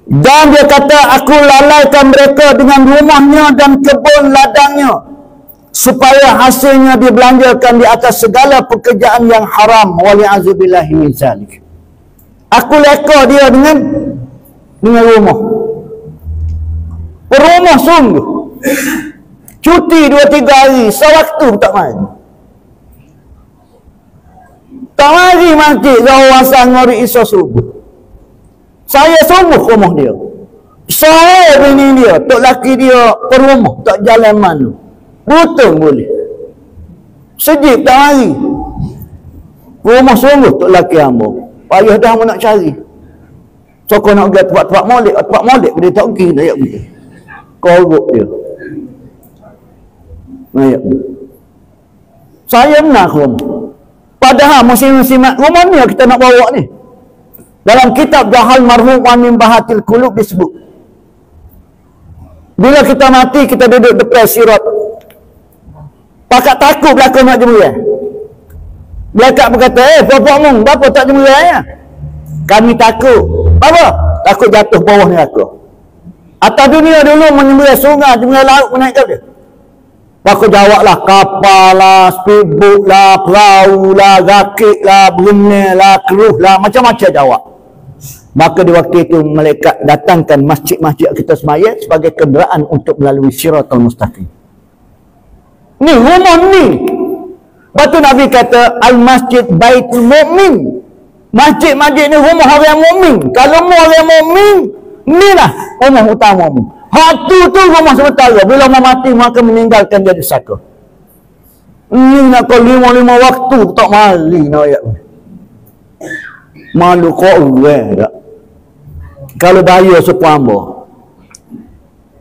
Dan dia kata, aku lalaikan mereka dengan rumahnya dan kebun ladangnya, supaya hasilnya dibelanjakan di atas segala pekerjaan yang haram. Wali'azubillahi min zalik. Aku leka dia dengan rumah. Rumah sungguh. Cuti 2-3 hari, sewaktu tak mari. Tak mari masjid Zuhur Asar Ngori Isya subuh. Saya sungguh rumah dia. Saya bini dia, tok laki dia perumah, tak jalan mana. Betul boleh. Sejib tak mari. Rumah sungguh tok laki hamba. Payah dah nak cari. So kau nak pergi tempat molek dia tak pergi, tak pergi. Korok dia. Naik. Saya benar rumah. Padahal musim-musim rumah ni kita nak bawa ni. Dalam kitab Jahal Marhum wa min Bahatil Qulub disebut, bila kita mati, kita duduk depan sirat. Pakak takut belakang nak jemuriah. Belakang berkata, bapak mung, berapa tak jemuriah ya? Kami takut. Apa? Takut jatuh bawah neraka. Atas dunia dulu menyemuriah sungai, jemuriah laut menaik ke dia. Aku jawablah, kapal lah, speedboat lah, perahu lah, rakit lah, berenang lah, keruh lah, macam-macam jawab. Maka di waktu itu malaikat datangkan masjid-masjid kita semaya sebagai kenderaan untuk melalui Siratal Mustaqim. Ni rumah ni. Lepas tu Nabi kata, Al-Masjid Baitul Mu'min. Masjid-masjid ni rumah orang mukmin. Kalau rumah orang mukmin, ni lah rumah utama mu. Hatu tu rumah sementara. Bila mau mati, maka meninggalkan jadi saka. Ni nak kau 5 waktu tak mari nak ayat. Malu kau tak? Kalau bahaya sepuan hamba.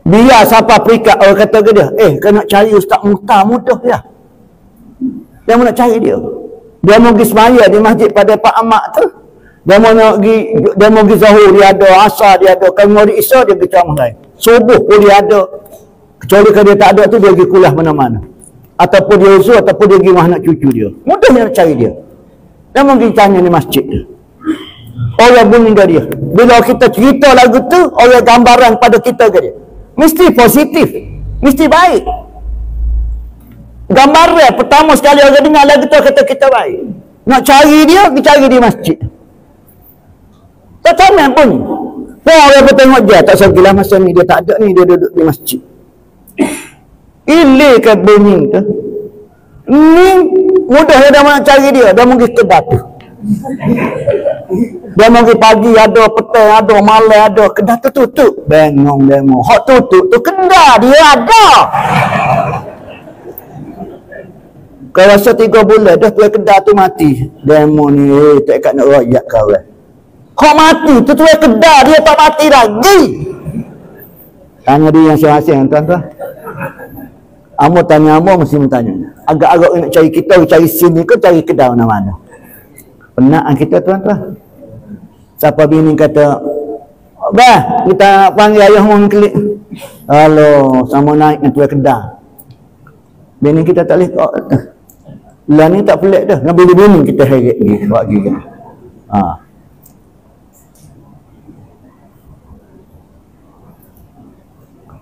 Biar siapa perikat orang kata ke dia, kau nak cari Ustaz Muhtar mudah ya. Dia mau nak cari dia. Dia mau pergi semaya di masjid pada Pak Ahmad tu. Dia mau pergi Zuhur dia ada, Asar dia ada, kalau Ngori Isya dia pergi ceramah lain. Subuh pun dia ada. Kecuali kalau dia tak ada tu dia pergi kuliah mana-mana. Ataupun dia usul, ataupun dia pergi rumah anak cucu dia. Mudah dia nak cari dia. Dia mau pergi tanya di masjid dia. Orang bunyi dia. Bila kita cerita lagu tu, orang gambaran pada kita ke dia. Mesti positif. Mesti baik. Gambaran pertama sekali orang dengar lagu tu kata kita baik. Nak cari dia, pergi cari di masjid. Tak tahu pun. Orang pun tengok dia, tak sagilah masa ni dia tak ada ni, dia duduk di masjid. Ilik ke bunyi tu. Ni mudah dia nak cari dia, dia pergi ke batu. Dia pergi pagi ada, petang ada, malam ada, kedah tu tutup. Bengong. Hak tutup tu kedah dia ada. Kau rasa 3 bulan dah tu kedah tu mati. Demo ni tak kat nak rakyat kawan. Kau mati tu kedah dia tak mati lagi. Tanya dia yang masing-masing tuan-tuan. Amo tanya amo mesti bertanya. Agak-agak nak cari kita, cari sini ke cari kedah mana-mana. Penat kita tuan-tuan. Siapa bini kata, bah, kita panggil ayah orang klik. Halo, sama naik dengan tuan kedah. Bini kita tak boleh. Lah ni tak pelik dah. Nak bini-bini kita heret lagi. Buat lagi.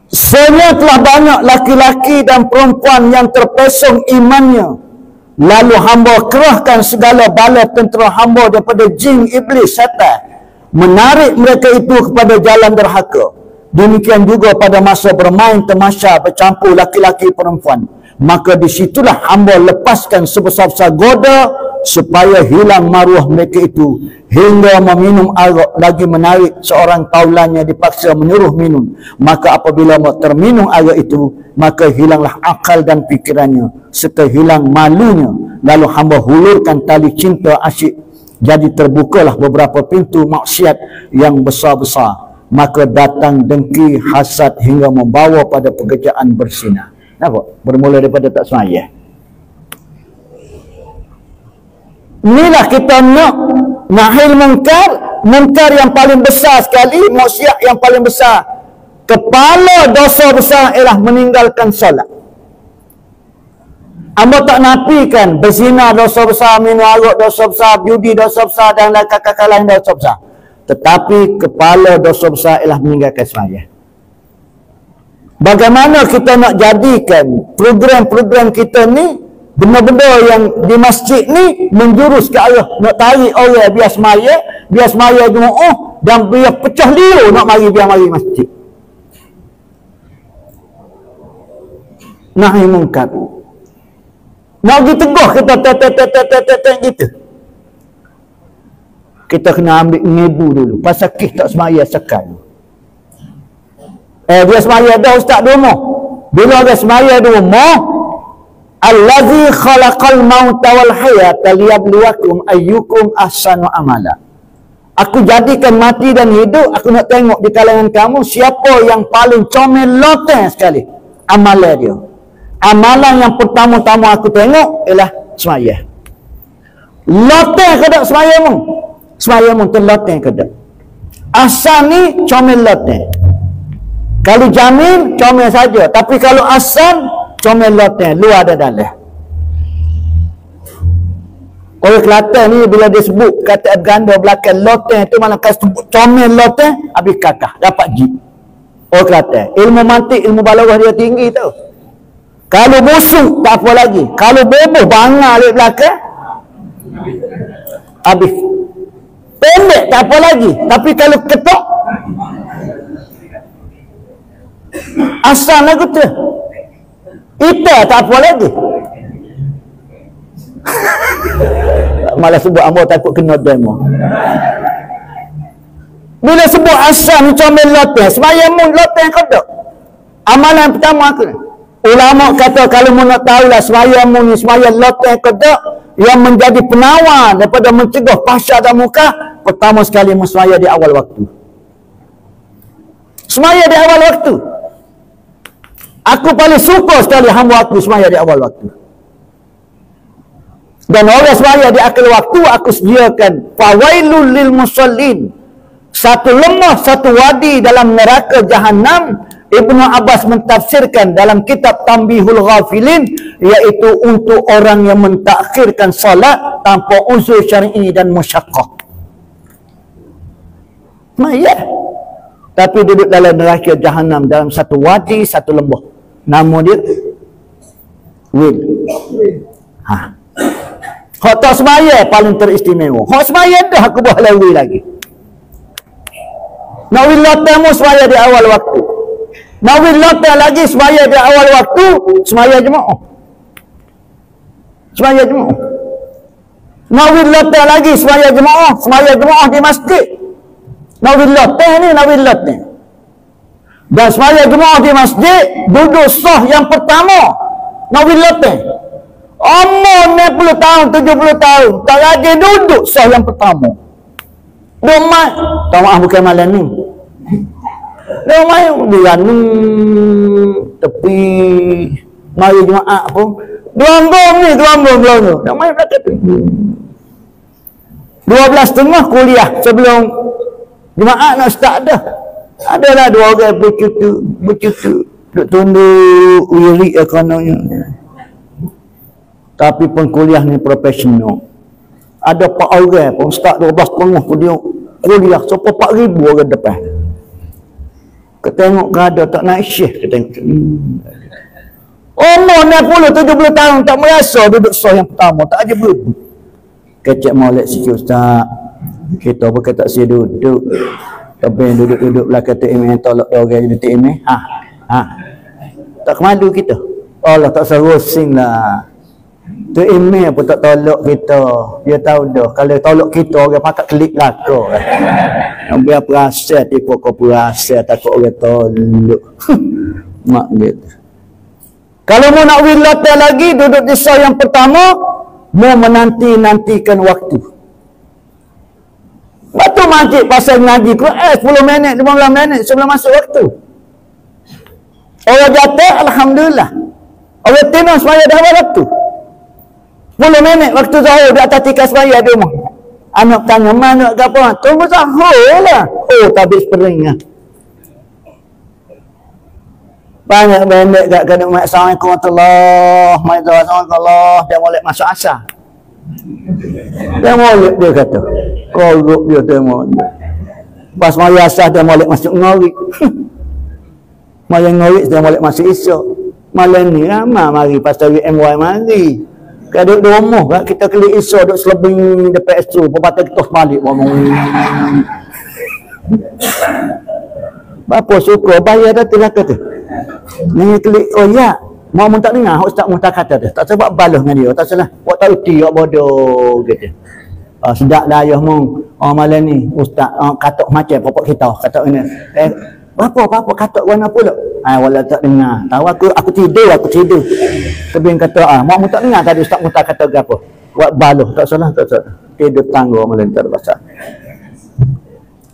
Sebenarnya telah banyak laki-laki dan perempuan yang terpesong imannya. Lalu hamba kerahkan segala bala tentera hamba daripada jin, iblis, syaitan, menarik mereka itu kepada jalan derhaka. Demikian juga pada masa bermain tamasya bercampur laki-laki perempuan. Maka disitulah hamba lepaskan sebesar-besar goda supaya hilang maruah mereka itu, hingga meminum arak, lagi menarik seorang taulannya dipaksa menyuruh minum. Maka apabila terminum arak itu, maka hilanglah akal dan pikirannya serta hilang malunya. Lalu hamba hulurkan tali cinta asyik, jadi terbukalah beberapa pintu maksiat yang besar-besar. Maka datang dengki, hasad hingga membawa pada pekerjaan bersinar. Nampak? Bermula daripada tak semaya. Inilah kita nak nahil munkar yang paling besar sekali, maksiat yang paling besar. Kepala dosa besar ialah meninggalkan solat. Amba tak nafikan berzina dosa besar, minum arak dosa besar, judi dosa besar dan kakak lain dosa besar. Tetapi kepala dosa besar ialah meninggalkan sembahyang. Bagaimana kita nak jadikan program-program kita ni benda-benda yang di masjid ni menjurus ke arah nak tarik orang biar semaya Jumaat dan biar pecah liur nak mari masjid. Nahi mungkar. Nak pergi teguh kita gitu. Kita kena ambil ngebu dulu. Pasal kis tak semaya sekali. Dia semaya dah ustaz di rumah. Bila dia semaya di rumah, allazi khalaqal mauta wal hayata liyabluwakum ayyukum ahsanu amala. Aku jadikan mati dan hidup, aku nak tengok di kalangan kamu siapa yang paling comel loteng sekali amalan dia. Amalan yang pertama-tama aku tengok ialah semaya. Loteng ke tak semaya mu? Semaya mu terloteng ke tak? Asal ni comel loteng. Kalau jamin comel saja, tapi kalau asal comel loteng, luar ada dalam. Orang Kelantan ni bila dia sebut kata ganda belakang loteng tu malah kasi sebut comel loteng, habis kakak dapat G. Orang Kelantan, ilmu mantik, ilmu balaghah dia tinggi tau. Kalau busuk tak apa lagi, kalau boboh bangar di belakang habis. Pendek tak apa lagi, tapi kalau ketok asal lagu tu kita tak apa lagi. Malah sebut ambo takut kena demo. Bila sebut asal macam loteng, sembahyang mu loteng kau tak? Amalan pertama aku. Ulama kata kalau mu nak tahulah sembahyang mu ni sembahyang loteng kau tak, yang menjadi penawar daripada mencegah fahsyat dan munkar, pertama sekali mu sembahyang di awal waktu. Sembahyang di awal waktu. Aku paling suka sekali hamba aku sembahyang di awal waktu. Dan orang sembahyang di akhir waktu aku sediakan fawailul lil musallin. Satu lembah, satu wadi dalam neraka Jahannam. Ibnu Abbas mentafsirkan dalam kitab Tanbihul Ghafilin, iaitu untuk orang yang mentakhirkan salat tanpa uzur syar'i dan musyaqqah. Ya. Tapi duduk dalam neraka Jahannam dalam satu wadi, satu lembah. Nama dia Wil. Hak tak semaya paling teristimewa. Hak semaya dah aku buat lagi lagi. Nak wil loteng mu semaya di awal waktu. Nak wil loteng lagi semaya di awal waktu, semaya jemaah. Semaya jemaah. Nak wil loteng lagi semaya jemaah di masjid. Nak wil loteng ni, nak wil loteng. Dan semaya jemaah di masjid, duduk sah yang pertama. Nak wil loteng. Umur 60 tahun, 70 tahun. Tak lagi duduk sah yang pertama. Duk mat. Tak maaf bukan malam ni. Duk mat. Dia ni tepi. Mari jemaah pun. Duanggong ni. Duk mat belakang tu. 12.30 kuliah sebelum jemaah nak start dah. Adalah dua orang bercutu. Duk tunduk. Wirik kononnya. Tapi pengkuliah ni profesional. Ada 4 orang pun start 12.30 pun dia kuliah sampai 4,000 orang depan. Kita tengok ada tak naik syekh, kita tengok. Umur 60 70 tahun tak merasa duduk sah yang pertama, tak aja berhenti. Kecek molek sikit ustaz. Kita bukan tak sia duduk. Tapi duduk belakang TM tolak orang jadi TM. Tak malu kita. Allah tak serosing lah. Tu email pun tak tolak kita. Dia tahu dah. Kalau tolak kita, orang pakat klik laka. Biar perasaan, tipu kau perasaan. Takut orang tolak. Mak gitu. Kalau mau nak win loteng lagi, duduk di sah yang pertama, mau menanti-nantikan waktu. Waktu masjid pasal ngaji Quran 10 minit, 15 minit sebelum masuk waktu. Orang jatuh, Alhamdulillah. Orang tidur semaya dah waktu. 10 minit waktu zuhur di atas tikas semaya di rumah. Anak tanya, mana ke apa? Tunggu zuhur lah. Oh, tabis pering lah. Banyak bendek kat kena Assalamualaikum warahmatullahi wabarakatuh. Dia boleh masuk asar. Dia molek dia kata. Korok dia tengok. Pas mari asas dia molek masuk ngorik. Mari ngorik dia molek masuk esok. Malam ni ramai mari pasal MY mari. Kalau duduk rumah kan, kita klik esok duduk selebing depan esok. Pepatah kita balik. Bapa suka bayar dah tu lah kata. Ni klik, oh ya. Mau tak dengar, Ustaz Muhtar kata tu. Tak sebab balas dengan dia. Tak salah. Buat tak reti, buat bodoh. Gitu. Sedap dah ayah mong. Malam ni, Ustaz katok macam bapak kita. Katok ini. Apa katok warna pula? Walau tak dengar. Tahu aku tidur. Tapi kata, mak mu tak dengar tadi Ustaz Muhtar kata apa? Buat baluh. Tak salah. Tidur tangga malam tak ada pasal.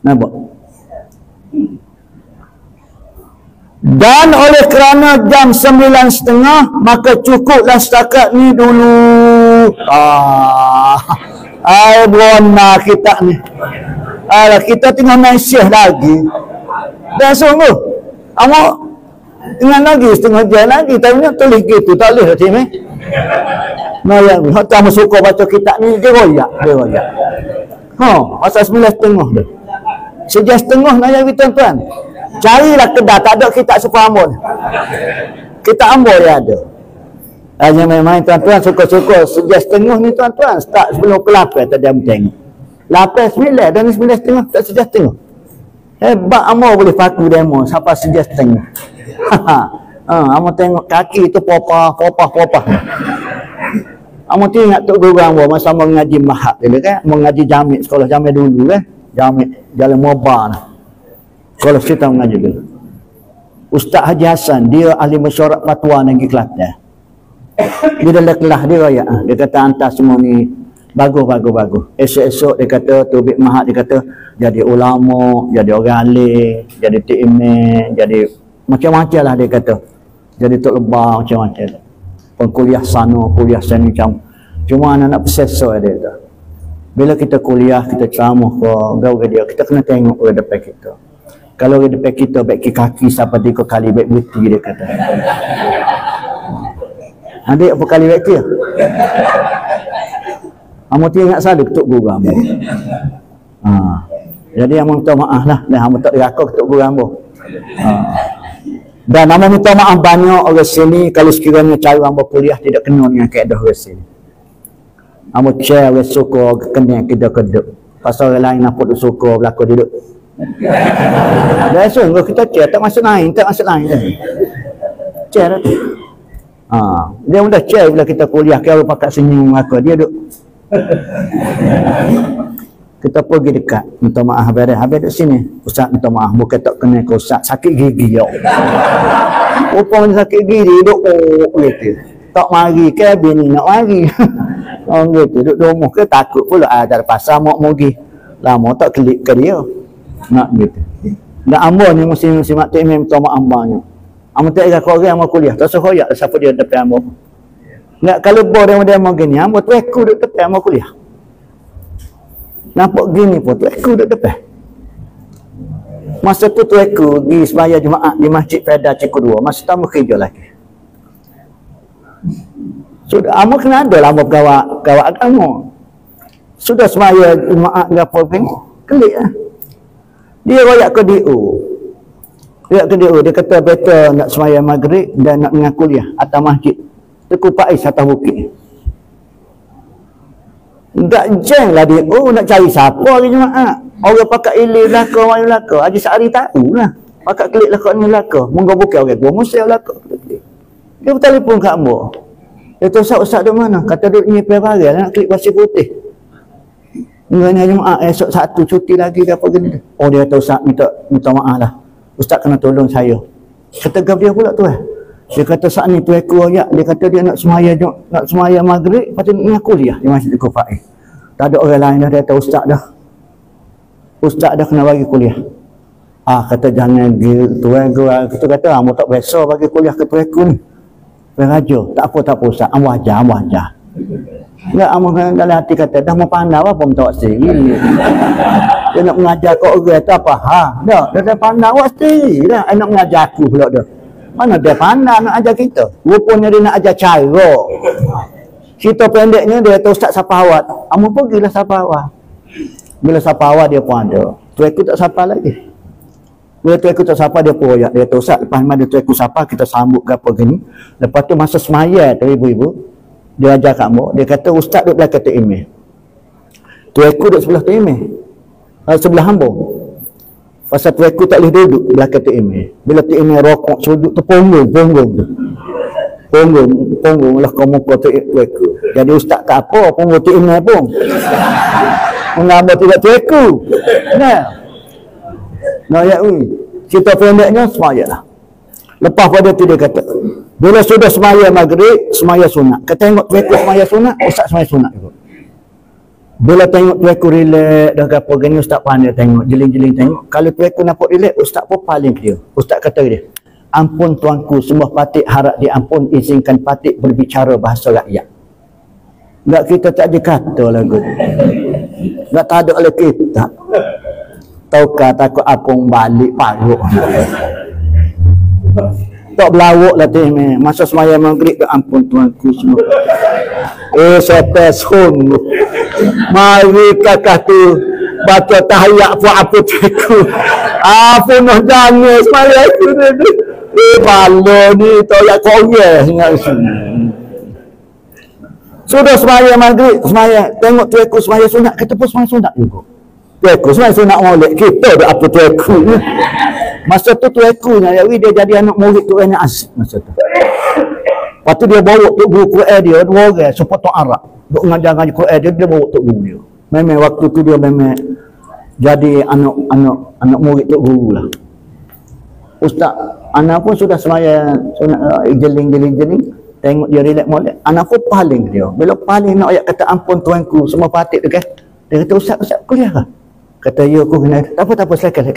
Nampak? Dan oleh kerana jam 9.30 maka cukuplah setakat ni dulu. Berona kita ni. Kita tengah mesej lagi. Dan sungguh awak tengah lagi setengah jam lagi. Tapi nak tulis gitu. Tak boleh tak Tim? Naya ni. Hak tak suka baca kitab ni. Dia royak. Pasal 9.30 dia. Sejam setengah nak jadi tuan-tuan. Carilah kedai. Tak ada kitab Sufa Ambon. Kitab Ambon dia ada. Hanya main-main tuan-tuan. Suka-suka. Sejam setengah ni tuan-tuan. Start sebelum ke 8. Tadi aku tengok 8, 9 dan 9.30. Tak sejam setengah. Hebat Amor boleh paku demo sampai sejam setengah. Amor tengok kaki tu popah. Amor tengok Tok Guru Amor masa mengaji mahak dulu kan. Mengaji jamik, sekolah jamik dulu kan. Jamik Jalan Mobar. Sekolah kita mengaji dulu. Ustaz Haji Hassan, dia ahli mesyuarat fatwa negeri Kelantan. Dia dalam kelas dia raya. Dia kata hantar semua ni bagus. Esok-esok dia kata Tubik Mahat dia kata jadi ulama, jadi orang alim, jadi TMA, jadi macam-macam lah dia kata. Jadi Tok Lebah macam-macam. Pengkuliah sana, kuliah sini macam. Cuma anak-anak pesesor dia kata. Bila kita kuliah, kita ceramah ke dia, kita kena tengok orang depan kita. Kalau orang depan kita baik kaki sampai 3 kali baik buti dia kata. Adik apa kali baik dia? Kamu ingat salah Tok Guru Ambo. Jadi Ambo minta maaf lah. Dan Ambo tak dirakuk Tok Guru Ambo. Dan Ambo minta maaf banyak orang sini kalau sekiranya cara Ambo kuliah tidak kena dengan keadaan orang sini. Ambo share orang suka kena kedek-kedek. Pasal orang lain nampak suka berlaku duduk. Dan sungguh kita share tak masuk lain. Share lah. Dia mudah share bila kita kuliah. Kalau pakai senyum maka dia duduk. Kita pergi dekat minta maaf habis duduk sini. Ustaz minta maaf bukan tak kena ke Ustaz sakit gigi yo. Rupanya sakit gigi duduk gitu. Tak mari kabin ni nak mari. Gitu duduk rumah ke takut pula ada pasal mau pergi. Lama tak klik ke dia. Nak gitu. Dan Ambo ni mesti mak Imam minta maaf banyak. Ambo tak kira orang mau kuliah tak sehoyak siapa dia depan Ambo. Nak kalau dia mau gini, Ambo tu aku duduk depan mau kuliah. Nampak gini pun tu aku duduk depan. Masa tu aku pergi sembahyang Jumaat di Masjid Peda Cikgu 2. Masa tamu kerja lagi. Sudah Ambo kena ada lah Ambo gawat agama. Sudah sembahyang Jumaat gapo pun kelik lah. Dia royak ke DU. Dia kata better nak sembahyang maghrib dan nak dengar kuliah atas masjid. Teku Pais atas bukit. Tak jeng lah dia. Nak cari siapa hari Jumaat. Orang pakai ilir belakang, orang belakang. Haji Sa'ari tahu lah. Pakai klik belakang ni belakang. Mungkin bukan orang tua. Muslim belakang. Dia bertelefon kat Ambo. Dia tahu Ustaz duduk mana? Kata duduk ni peribara. Nak klik pasir putih. Dengan hari Jumaat esok satu cuti lagi ke apa gini. Oh dia tahu Ustaz minta maaf lah. Ustaz kena tolong saya. Kata dia pula tu Dia kata saat ni tu aku royak. Dia kata dia nak semayang maghrib. Lepas tu nak kuliah di Masjid Kufai. Tak ada orang lain dah. Dia kata Ustaz dah. Ustaz dah kena bagi kuliah. Kata jangan gitu. Kita kata Ambo tak biasa bagi kuliah ke tuaku ni. Raja. Tak apa Ustaz. Ambo ajar. Enggak, Ambo dalam hati kata dah mau pandai apa pun tak sendiri. Dia nak mengajar kau orang tu apa? Dah pandai awak sendiri dah. Nak mengajar aku pula dah. Mana dia pandai nak ajar kita. Rupanya dia nak ajar cara. Cerita pendeknya dia tahu Ustaz Sapawat. Ambo pergilah Sapawat. Bila Sapawat dia pun ada. Tuan aku tak sapa lagi. Bila tuan aku tak sapa, dia pun royak. Dia kata, Ustaz, lepas mana tuan aku sapa, kita sambut ke apa gini. Lepas tu masa semaya tu ibu-ibu, dia ajar kat mak, dia kata, Ustaz duduk belakang Tok Imeh. Tuan aku duduk sebelah Tok Imeh. Sebelah hamba. Pasal tuan aku tak boleh duduk belakang Tok Imeh. Bila Tok Imeh rokok sudut tu punggung tu. Punggung lah kau muka Tok aku. Jadi Ustaz tak apa, punggung Tok Imeh pun. Mengapa tidak Tok aku? Nah ya cerita pendeknya semaya lah. Lepas pada tu dia kata, bila sudah semaya maghrib, semaya sunat. Kata tengok tuan aku semaya sunat, Ustaz semaya sunat juga. Bila tengok tuan aku relax dah apa gini, Ustaz pandai tengok, jeling-jeling tengok. Kalau tuan aku nampak relax, Ustaz pun paling dia. Ustaz kata dia, ampun tuanku, semua patik harap diampun, izinkan patik berbicara bahasa rakyat. Enggak, kita tak ada kata lagu. Enggak tak ada oleh kita. Taukah takut apung balik paruk. Tak belawak lah tu ni. Masa semaya maghrib ke ampun tuanku semua. Saya sun. Mari kakak tu baca tahiyat buat apa tuanku. Apa nak jangan semaya aku ni. Balo ni tak ya korek ingat sini. Sudah semaya maghrib, semaya tengok tuanku semaya sunat, kata pun semaya sunat juga. Tuanku semaya sunat molek, kita dah apa tuanku ni. Masa tu tuanku ni dia jadi anak murid tu yang asik masa tu. Lepas tu dia bawa tu guru Quran dia, dua orang sepotong Arab. Duk ngajar-ngajar Quran dia bawa tu guru dia. Memang waktu tu dia memang jadi anak murid tu guru lah. Ustaz, anak pun sudah semaya sunat jeling. Tengok dia relax molek. Anak pun paling dia. Bila paling nak ayat kata ampun tuanku, semua patik tu kan. Dia kata, Ustaz kuliah ke? Kata, ya aku kena. Tak apa, silakan.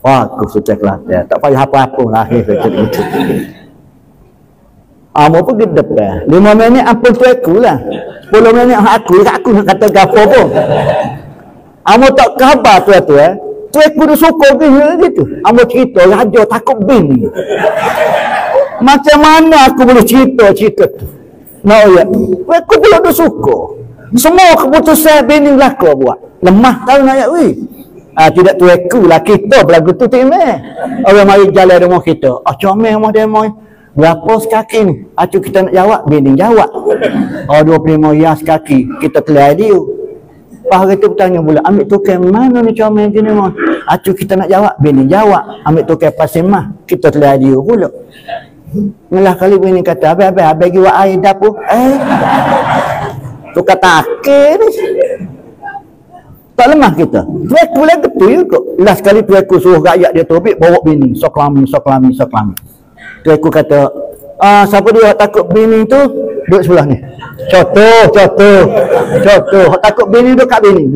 Wah, aku sudah kelas. Tak payah apa-apa lah. Amo pun di depan. 5 minit ampun tuanku lah. 10 minit aku nak kata gapo pun. Amo tak khabar tu tuanku dia suka gitu. Amo cerita, raja takut bini. Macam mana aku boleh cerita tu? Ya. Aku pula tu suka. Semua keputusan bini belaka buat. Lemah tahu nak ya tidak tu aku lah kita belagu tu timeh. Orang mari jalan rumah kita. Comel rumah dia mai. Berapa sekaki ni? Acu kita nak jawab, bini jawab. 25 ya sekaki. Kita kelai dia. Lepas hari tu bertanya pula, ambil tukar mana ni comel je ni mai? Acu kita nak jawab, bini jawab. Ambil tukar pasir mah. Kita kelai dia pula. Malah kali bini kata, abang pergi buat air dapur. Tu kata akhir ni. Tak lemah kita. Tuan aku lagi tu juga. Last kali tuan aku suruh rakyat dia tobik, bawa bini. Soklami. Tuan aku kata, siapa dia takut bini tu, duduk sebelah ni. Contoh. Takut bini duduk kat bini.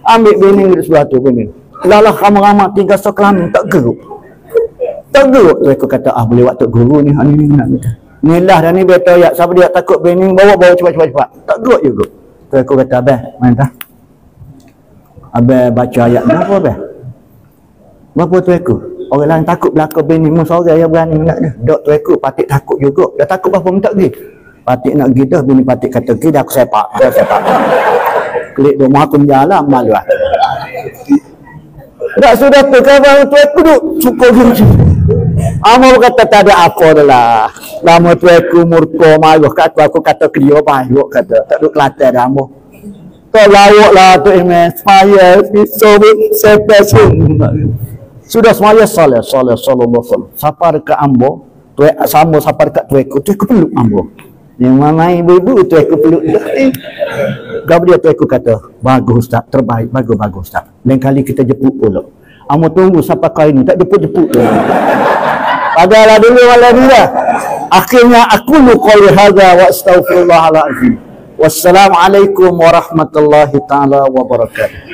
Ambil bini duduk sebelah tu bini. Lalah ramai-ramai tinggal soklami, tak geruk. Tu aku kata, boleh waktu guru ni. Ni lah dah ni betul ya. Siapa dia takut bini, bawa cepat. Tak geruk juga. Tu aku kata, abang, mana dah? Abang baca ayat berapa abang? Berapa tu aku? Orang lain takut belakang bini, seorang yang berani nak dia. Dok tu aku, patik takut juga. Dah takut berapa minta pergi. Patik nak pergi dah, bini patik kata pergi, dah aku sepak. Klik dia, mahu aku menjalan, malu lah. Tak sudah tu, kalau tu aku duk cukup gitu. Amal kata tak ada apa dah lah. Lama tu aku murka marah kat aku kata ke dia baik kata tak duk Kelantan dah amal. Tak lawak lah tu imam semaya sepesun. Sudah semaya sallallahu alaihi wasallam. Sapa dekat ambo, tu sama sapa dekat tu aku peluk ambo. Yang mana ibu-ibu tu aku peluk dah. Gab dia tu aku kata, bagus Ustaz, terbaik, bagus Ustaz. Lain kali kita jemput pula. Amo tunggu sampai kali ni tak jemput tu. Padalah dulu malam ni dah. Akhirnya aku qali hadza wa astaghfirullahalazim. Wassalamualaikum warahmatullahi taala wabarakatuh.